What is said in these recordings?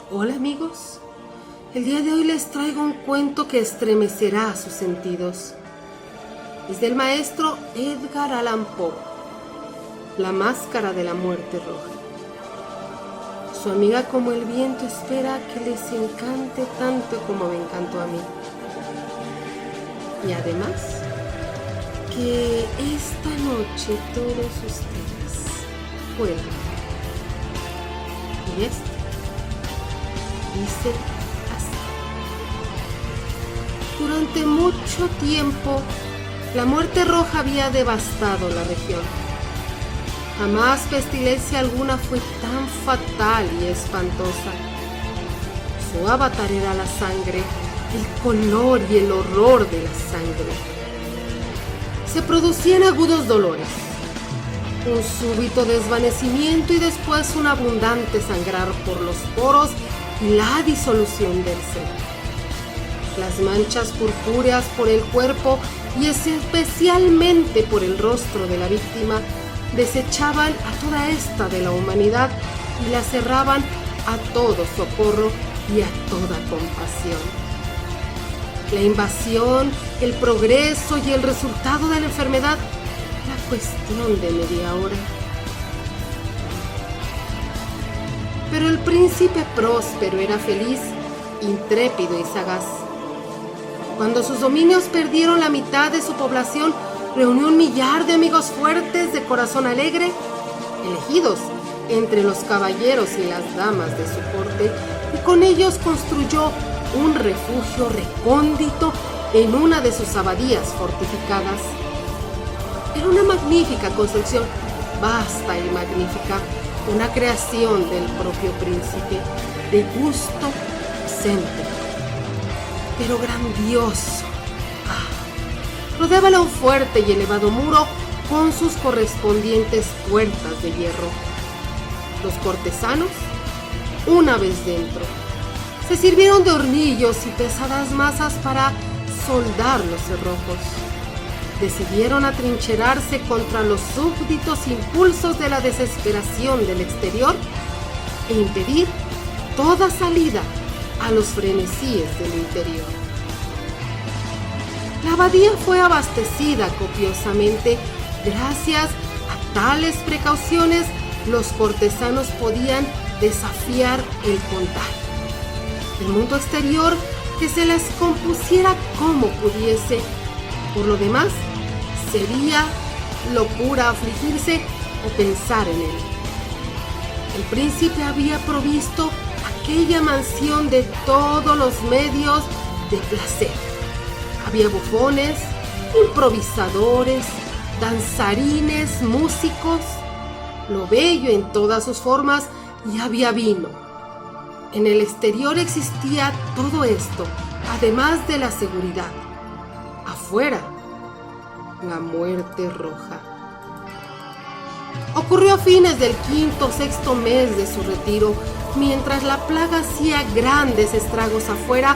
Hola amigos, el día de hoy les traigo un cuento que estremecerá sus sentidos. Es del maestro Edgar Allan Poe, La máscara de la muerte roja. Su amiga como el viento espera que les encante tanto como me encantó a mí. Y además, que esta noche todos ustedes puedan. Y esto dice así. Durante mucho tiempo, la muerte roja había devastado la región. Jamás pestilencia alguna fue tan fatal y espantosa. Su avatar era la sangre, el color y el horror de la sangre. Se producían agudos dolores, un súbito desvanecimiento y después un abundante sangrar por los poros y la disolución del ser. Las manchas purpúreas por el cuerpo y especialmente por el rostro de la víctima desechaban a toda esta de la humanidad y la cerraban a todo socorro y a toda compasión. La invasión, el progreso y el resultado de la enfermedad era cuestión de media hora. Pero el príncipe próspero era feliz, intrépido y sagaz. Cuando sus dominios perdieron la mitad de su población, reunió 1,000,000 de amigos fuertes de corazón alegre, elegidos entre los caballeros y las damas de su corte, y con ellos construyó un refugio recóndito en una de sus abadías fortificadas. Era una magnífica construcción, vasta y magnífica, una creación del propio príncipe, de gusto excéntrico, pero grandioso. Rodeábala un fuerte y elevado muro con sus correspondientes puertas de hierro. Los cortesanos, una vez dentro, se sirvieron de hornillos y pesadas masas para soldar los cerrojos. Decidieron atrincherarse contra los súbditos impulsos de la desesperación del exterior e impedir toda salida a los frenesíes del interior. La abadía fue abastecida copiosamente. Gracias a tales precauciones, los cortesanos podían desafiar el contagio. El mundo exterior que se les compusiera como pudiese. Por lo demás, sería locura afligirse o pensar en él. El príncipe había provisto aquella mansión de todos los medios de placer. Había bufones, improvisadores, danzarines, músicos, lo bello en todas sus formas, y había vino. En el exterior existía todo esto, además de la seguridad. Afuera, la muerte roja. Ocurrió a fines del 5º o 6º mes de su retiro, mientras la plaga hacía grandes estragos afuera,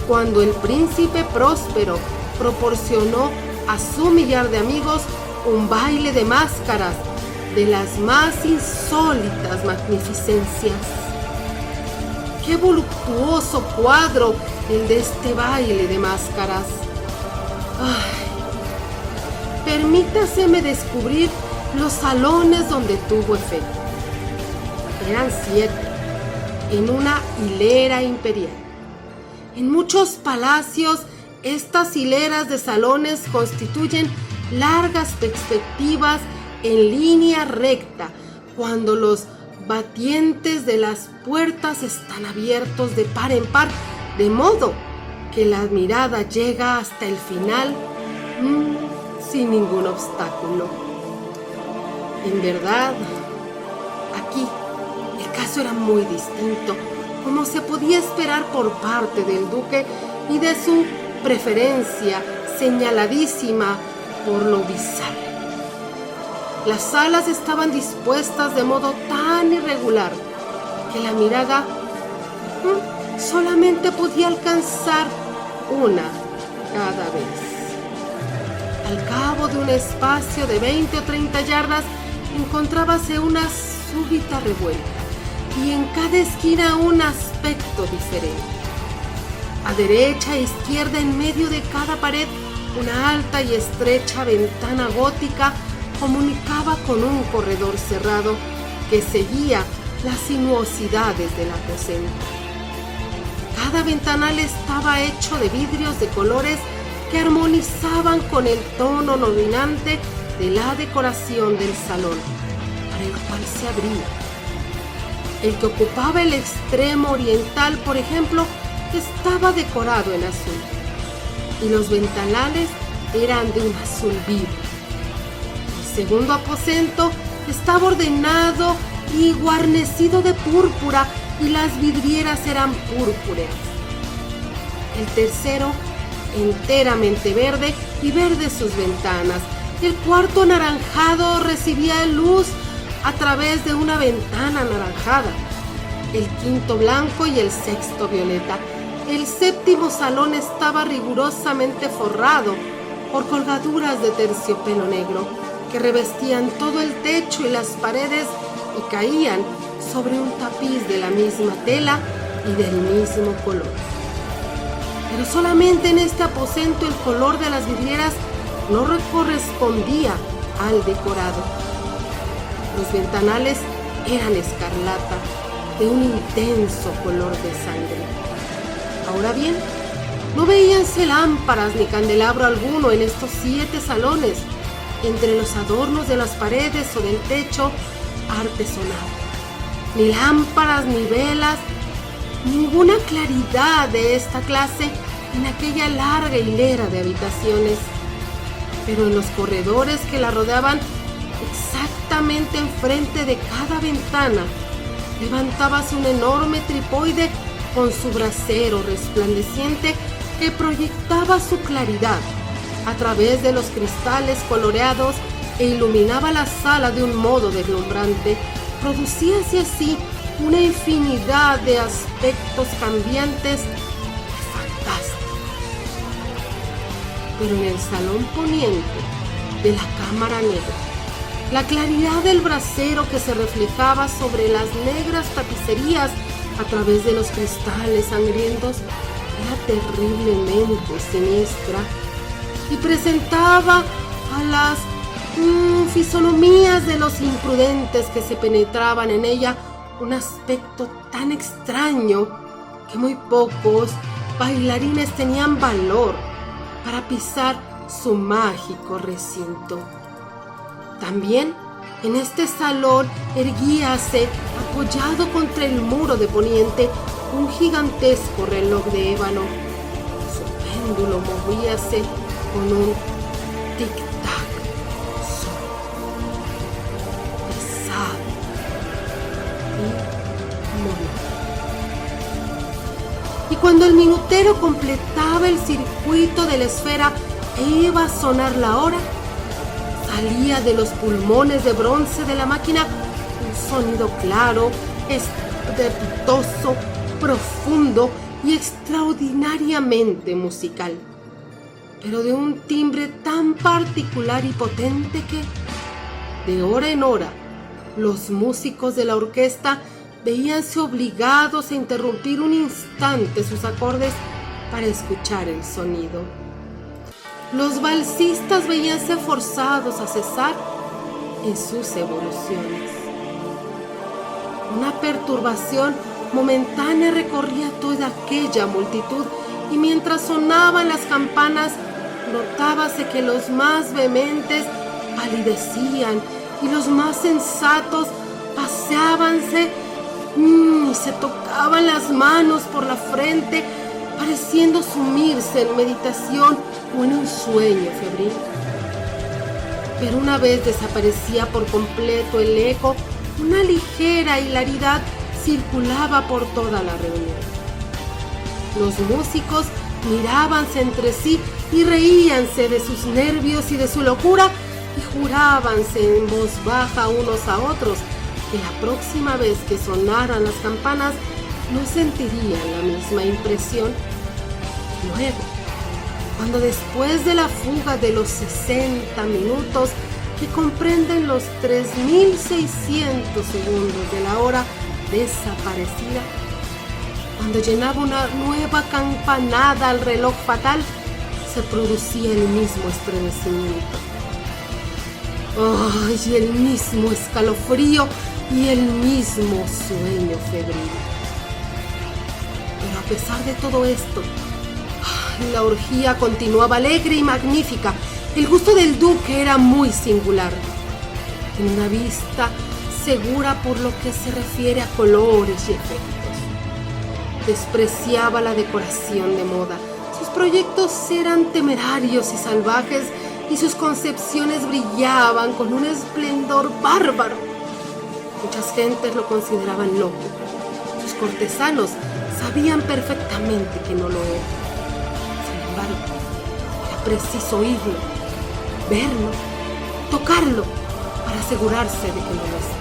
cuando el príncipe próspero proporcionó a su 1,000,000 de amigos un baile de máscaras de las más insólitas magnificencias. ¡Qué voluptuoso cuadro el de este baile de máscaras! Permítaseme descubrir los salones donde tuvo efecto. Eran 7, en una hilera imperial. En muchos palacios, estas hileras de salones constituyen largas perspectivas en línea recta, cuando los batientes de las puertas están abiertos de par en par, de modo que la mirada llega hasta el final sin ningún obstáculo. En verdad, aquí el caso era muy distinto, como se podía esperar por parte del duque y de su preferencia señaladísima por lo bizarro. Las salas estaban dispuestas de modo tan irregular que la mirada solamente podía alcanzar una cada vez. Al cabo de un espacio de 20 o 30 yardas encontrábase una súbita revuelta, y en cada esquina un aspecto diferente. A derecha e izquierda, en medio de cada pared, una alta y estrecha ventana gótica comunicaba con un corredor cerrado que seguía las sinuosidades del aposento. Cada ventanal estaba hecho de vidrios de colores que armonizaban con el tono dominante de la decoración del salón, para el cual se abría. El que ocupaba el extremo oriental, por ejemplo, estaba decorado en azul, y los ventanales eran de un azul vivo. El segundo aposento estaba ordenado y guarnecido de púrpura, y las vidrieras eran púrpuras. El tercero, enteramente verde, y verde sus ventanas. El cuarto, anaranjado, recibía luz a través de una ventana anaranjada. El quinto, blanco, y el sexto, violeta. El séptimo salón estaba rigurosamente forrado por colgaduras de terciopelo negro que revestían todo el techo y las paredes y caían sobre un tapiz de la misma tela y del mismo color. Pero solamente en este aposento el color de las vidrieras no correspondía al decorado. Los ventanales eran escarlata, de un intenso color de sangre. Ahora bien, no veíanse lámparas ni candelabro alguno en estos 7 salones, entre los adornos de las paredes o del techo artesonado. Ni lámparas ni velas, ninguna claridad de esta clase en aquella larga hilera de habitaciones. Pero en los corredores que la rodeaban, exactamente enfrente de cada ventana, levantábase un enorme tripoide con su brasero resplandeciente que proyectaba su claridad a través de los cristales coloreados e iluminaba la sala de un modo deslumbrante. Producíase así una infinidad de aspectos cambiantes y fantásticos. Pero en el salón poniente de la cámara negra, la claridad del brasero que se reflejaba sobre las negras tapicerías a través de los cristales sangrientos era terriblemente siniestra y presentaba a las fisonomías de los imprudentes que se penetraban en ella un aspecto tan extraño que muy pocos bailarines tenían valor para pisar su mágico recinto. También en este salón erguíase, apoyado contra el muro de poniente, un gigantesco reloj de ébano. Su péndulo movíase con un tic-tac pesado y monótono. Y cuando el minutero completaba el circuito de la esfera e iba a sonar la hora, salía de los pulmones de bronce de la máquina un sonido claro, estrepitoso, profundo y extraordinariamente musical, pero de un timbre tan particular y potente que, de hora en hora, los músicos de la orquesta veíanse obligados a interrumpir un instante sus acordes para escuchar el sonido. Los balsistas veíanse forzados a cesar en sus evoluciones. Una perturbación momentánea recorría toda aquella multitud, y mientras sonaban las campanas, notábase que los más vehementes palidecían y los más sensatos paseábanse y se tocaban las manos por la frente, pareciendo sumirse en meditación o en un sueño febril. Pero una vez desaparecía por completo el eco, una ligera hilaridad circulaba por toda la reunión. Los músicos mirábanse entre sí y reíanse de sus nervios y de su locura, y jurábanse en voz baja unos a otros que la próxima vez que sonaran las campanas no sentirían la misma impresión. Luego, cuando después de la fuga de los 60 minutos que comprenden los 3.600 segundos de la hora, desaparecida. Cuando llenaba una nueva campanada al reloj fatal, se producía el mismo estremecimiento. ¡Ay! El mismo escalofrío y el mismo sueño febril. Pero a pesar de todo esto, la orgía continuaba alegre y magnífica. El gusto del duque era muy singular. En una vista segura por lo que se refiere a colores y efectos. Despreciaba la decoración de moda. Sus proyectos eran temerarios y salvajes y sus concepciones brillaban con un esplendor bárbaro. Muchas gentes lo consideraban loco. Sus cortesanos sabían perfectamente que no lo era. Sin embargo, era preciso oírlo, verlo, tocarlo para asegurarse de que no lo estaba.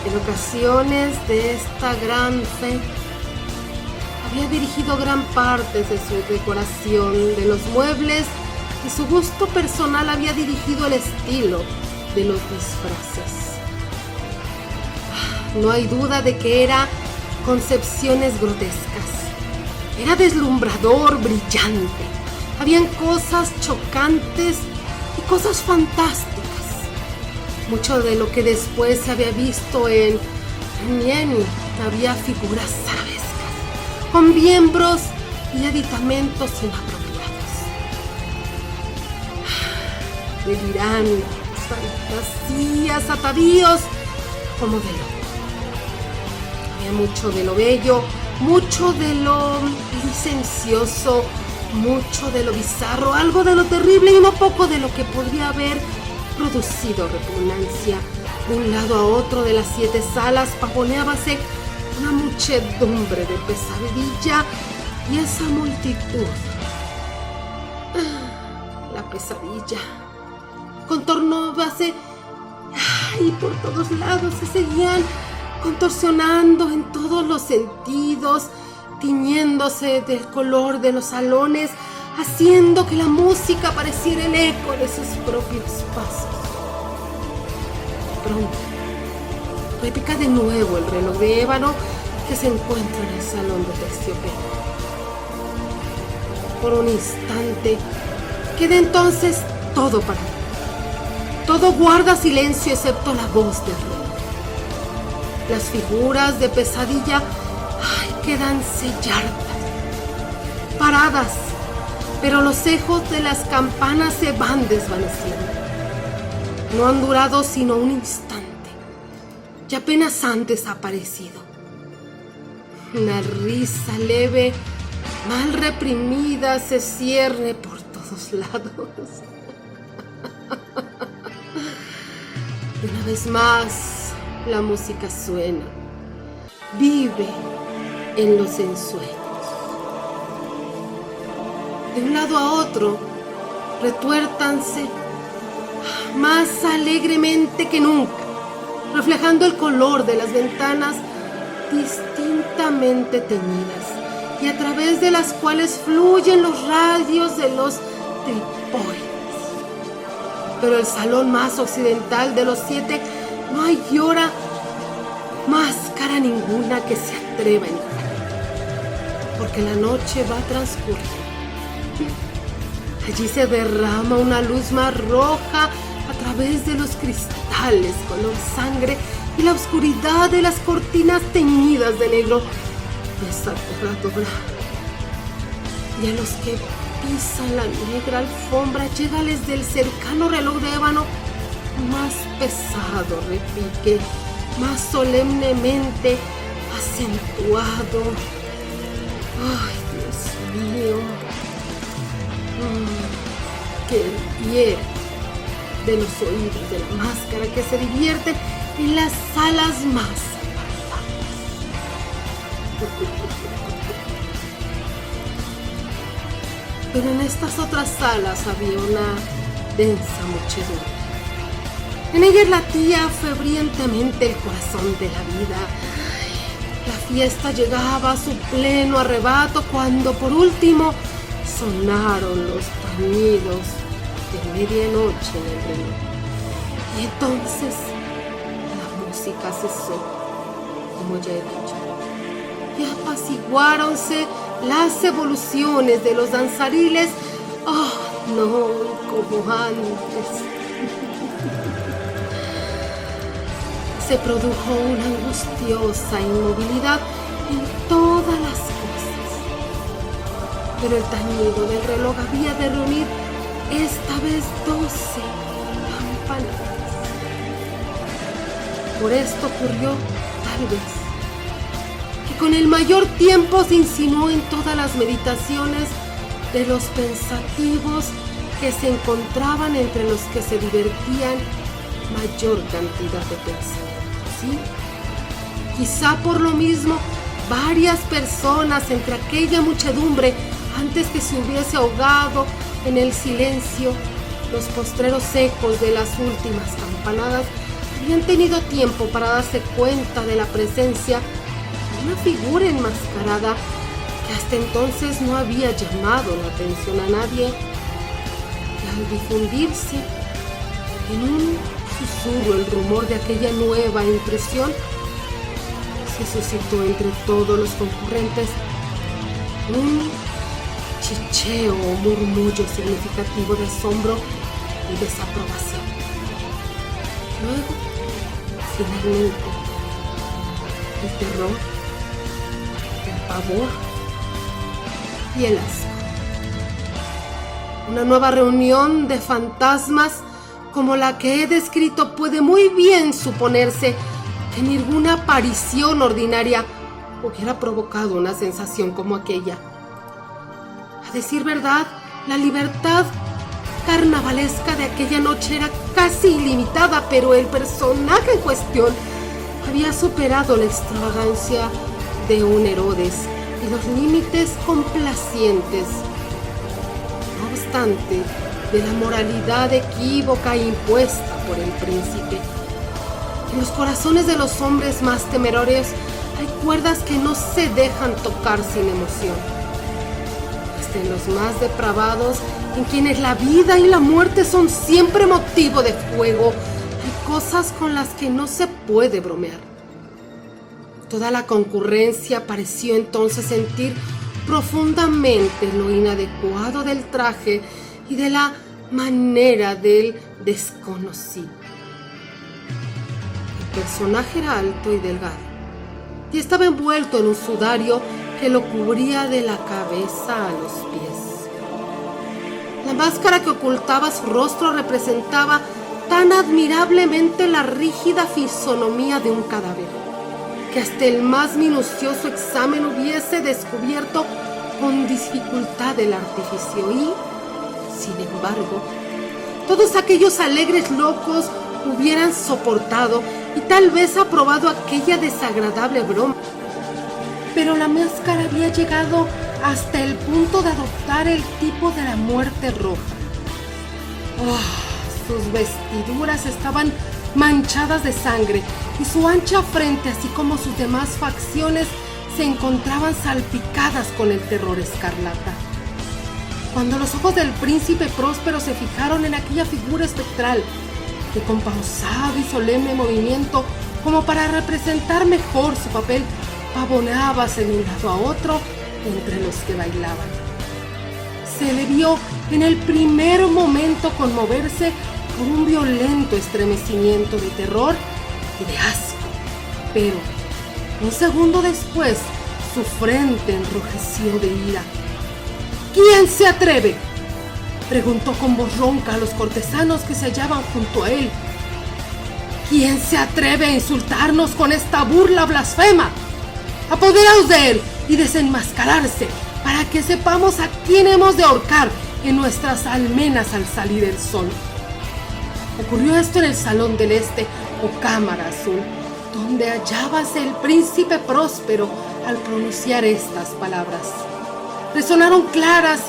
En ocasiones de esta gran fe, había dirigido gran parte de su decoración de los muebles y su gusto personal había dirigido el estilo de los disfraces. No hay duda de que era concepciones grotescas. Era deslumbrador, brillante. Habían cosas chocantes y cosas fantásticas. Mucho de lo que después se había visto en Miami había figuras arabescas, con miembros y aditamentos inapropiados. Delirantes, fantasías, atavíos, como de loco. Había mucho de lo bello, mucho de lo licencioso, mucho de lo bizarro, algo de lo terrible y no poco de lo que podría haber producido repugnancia. De un lado a otro de las 7 salas pavoneábase una muchedumbre de pesadilla y esa multitud, la pesadilla, contornábase y por todos lados se seguían contorsionando en todos los sentidos, tiñéndose del color de los salones, haciendo que la música pareciera el eco de sus propios pasos. Pronto, repica de nuevo el reloj de ébano que se encuentra en el salón de terciopelo. Por un instante, queda entonces todo parado. Todo guarda silencio excepto la voz del reloj. Las figuras de pesadilla quedan selladas, paradas, pero los ecos de las campanas se van desvaneciendo. No han durado sino un instante y apenas han desaparecido. Una risa leve, mal reprimida, se cierne por todos lados. Y una vez más, la música suena, vive en los ensueños. De un lado a otro, retuértanse más alegremente que nunca, reflejando el color de las ventanas distintamente teñidas y a través de las cuales fluyen los radios de los trípodes. Pero el salón más occidental de los 7 no hay ahora máscara ninguna que se atreva a entrar, porque la noche va a transcurrir. Allí se derrama una luz más roja a través de los cristales color sangre y la oscuridad de las cortinas teñidas de negro es aterradora. Y a los que pisan la negra alfombra llegales del cercano reloj de ébano más pesado repique, más solemnemente acentuado. ¡Ay, Dios mío! Que hiere de los oídos de la máscara que se divierte en las salas más apartadas. Pero en estas otras salas había una densa muchedumbre. En ellas latía febrientemente el corazón de la vida. La fiesta llegaba a su pleno arrebato cuando por último sonaron los tañidos de medianoche en el reloj. Y entonces la música cesó, como ya he dicho, y apaciguáronse las evoluciones de los danzariles. ¡Oh, no! Como antes. Se produjo una angustiosa inmovilidad en todas las cosas. Pero el tañido del reloj había de reunir esta vez 12 campanadas. Por esto ocurrió, tal vez, que con el mayor tiempo se insinuó en todas las meditaciones de los pensativos que se encontraban entre los que se divertían mayor cantidad de pensamientos, ¿sí? Quizá por lo mismo varias personas entre aquella muchedumbre, antes que se hubiese ahogado en el silencio los postreros ecos de las últimas campanadas, habían tenido tiempo para darse cuenta de la presencia de una figura enmascarada que hasta entonces no había llamado la atención a nadie, y al difundirse en un susurro el rumor de aquella nueva impresión, se suscitó entre todos los concurrentes un chicheo o murmullo significativo de asombro y desaprobación. Luego, finalmente, el terror, el pavor y el asco. Una nueva reunión de fantasmas como la que he descrito puede muy bien suponerse que ninguna aparición ordinaria hubiera provocado una sensación como aquella. A decir verdad, la libertad carnavalesca de aquella noche era casi ilimitada, pero el personaje en cuestión había superado la extravagancia de un Herodes y los límites complacientes, no obstante, de la moralidad equívoca impuesta por el príncipe. En los corazones de los hombres más temerarios hay cuerdas que no se dejan tocar sin emoción. Hasta en los más depravados, en quienes la vida y la muerte son siempre motivo de fuego, hay cosas con las que no se puede bromear. Toda la concurrencia pareció entonces sentir profundamente lo inadecuado del traje y de la manera del desconocido. El personaje era alto y delgado, y estaba envuelto en un sudario que lo cubría de la cabeza a los pies. La máscara que ocultaba su rostro representaba tan admirablemente la rígida fisonomía de un cadáver, que hasta el más minucioso examen hubiese descubierto con dificultad el artificio y, sin embargo, todos aquellos alegres locos hubieran soportado y tal vez aprobado aquella desagradable broma. Pero la máscara había llegado hasta el punto de adoptar el tipo de la muerte roja. Sus vestiduras estaban manchadas de sangre y su ancha frente, así como sus demás facciones, se encontraban salpicadas con el terror escarlata. Cuando los ojos del príncipe Próspero se fijaron en aquella figura espectral, que con pausado y solemne movimiento, como para representar mejor su papel, pavoneábase de un lado a otro entre los que bailaban. Se le vio en el primer momento conmoverse por un violento estremecimiento de terror y de asco, pero un segundo después su frente enrojeció de ira. ¿Quién se atreve?, preguntó con voz ronca a los cortesanos que se hallaban junto a él. ¿Quién se atreve a insultarnos con esta burla blasfema? Apoderaos de él y desenmascararse, para que sepamos a quién hemos de ahorcar en nuestras almenas al salir el sol. Ocurrió esto en el Salón del Este o Cámara Azul, donde hallábase el príncipe Próspero al pronunciar estas palabras. Resonaron claras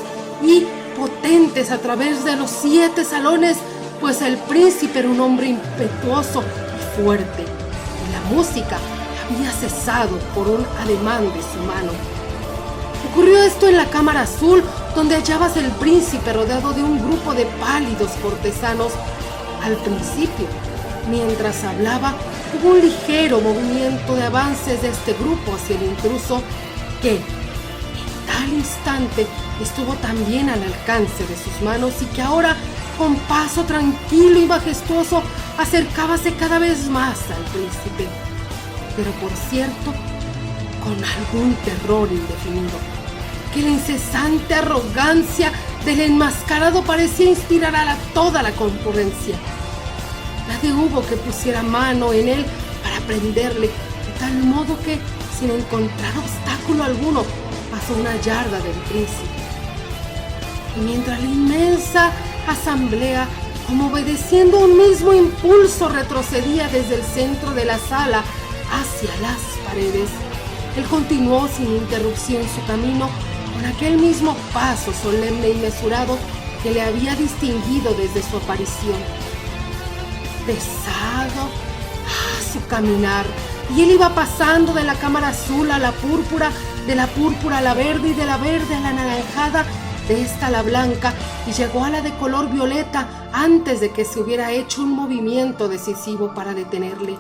y potentes a través de los 7 salones, pues el príncipe era un hombre impetuoso y fuerte, y la música había cesado por un ademán de su mano. Ocurrió esto en la cámara azul, donde hallabas el príncipe rodeado de un grupo de pálidos cortesanos. Al principio, mientras hablaba, hubo un ligero movimiento de avances de este grupo hacia el intruso, que en tal instante estuvo también al alcance de sus manos y que ahora, con paso tranquilo y majestuoso, acercábase cada vez más al príncipe, pero por cierto, con algún terror indefinido, que la incesante arrogancia del enmascarado parecía inspirar a toda la concurrencia. Nadie hubo que pusiera mano en él para prenderle, de tal modo que, sin encontrar obstáculo alguno, pasó una yarda del príncipe. Y mientras la inmensa asamblea, como obedeciendo un mismo impulso, retrocedía desde el centro de la sala hacia las paredes, él continuó sin interrupción su camino con aquel mismo paso solemne y mesurado que le había distinguido desde su aparición. Pesado su caminar, y él iba pasando de la cámara azul a la púrpura, de la púrpura a la verde y de la verde a la anaranjada, de esta a la blanca, y llegó a la de color violeta antes de que se hubiera hecho un movimiento decisivo para detenerle.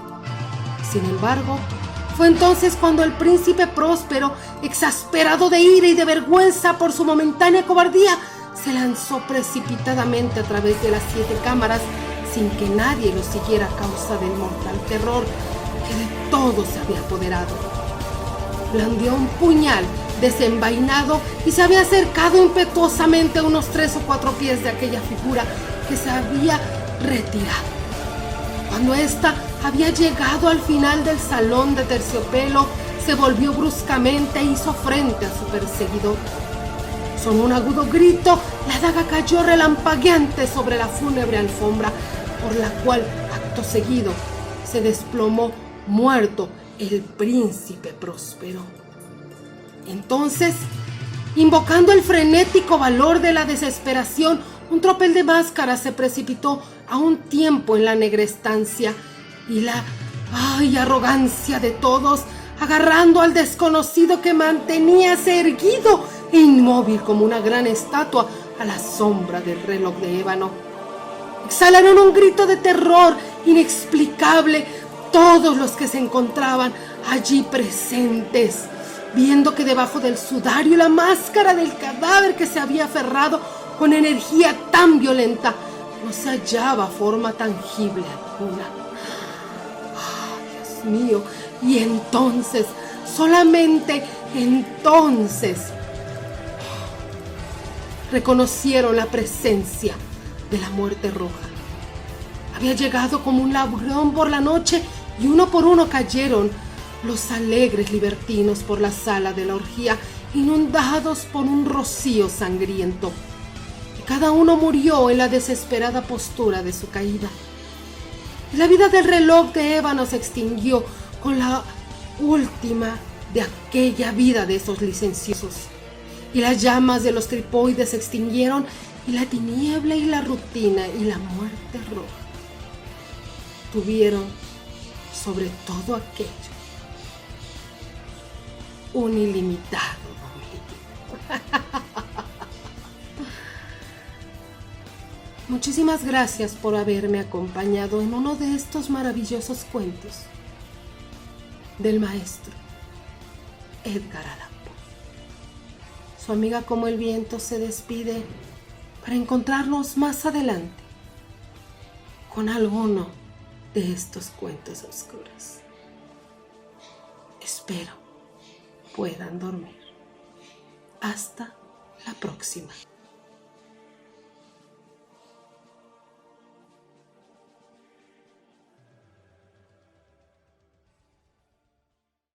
Sin embargo, fue entonces cuando el príncipe Próspero, exasperado de ira y de vergüenza por su momentánea cobardía, se lanzó precipitadamente a través de las 7 cámaras sin que nadie lo siguiera a causa del mortal terror que de todo se había apoderado. Blandió un puñal desenvainado y se había acercado impetuosamente a unos 3 o 4 pies de aquella figura que se había retirado. Cuando ésta había llegado al final del salón de terciopelo, se volvió bruscamente e hizo frente a su perseguidor. Sonó un agudo grito, la daga cayó relampagueante sobre la fúnebre alfombra, por la cual, acto seguido, se desplomó muerto el príncipe Próspero. Entonces, invocando el frenético valor de la desesperación, un tropel de máscaras se precipitó a un tiempo en la negra estancia, y la arrogancia de todos, agarrando al desconocido que manteníase erguido e inmóvil como una gran estatua a la sombra del reloj de ébano. Exhalaron un grito de terror inexplicable todos los que se encontraban allí presentes, viendo que debajo del sudario y la máscara del cadáver que se había aferrado con energía tan violenta no se hallaba forma tangible alguna. Dios mío, y entonces, solamente entonces, reconocieron la presencia de la muerte roja. Había llegado como un ladrón por la noche, y uno por uno cayeron los alegres libertinos por la sala de la orgía, inundados por un rocío sangriento. Y cada uno murió en la desesperada postura de su caída. Y la vida del reloj de ébano se extinguió con la última de aquella vida de esos licenciosos. Y las llamas de los tripoides se extinguieron, y la tiniebla y la rutina y la muerte roja tuvieron sobre todo aquello un ilimitado dominio. Muchísimas gracias por haberme acompañado en uno de estos maravillosos cuentos del maestro Edgar Allan Poe. Su amiga como el viento se despide para encontrarnos más adelante con alguno de estos cuentos oscuros. Espero puedan dormir. Hasta la próxima.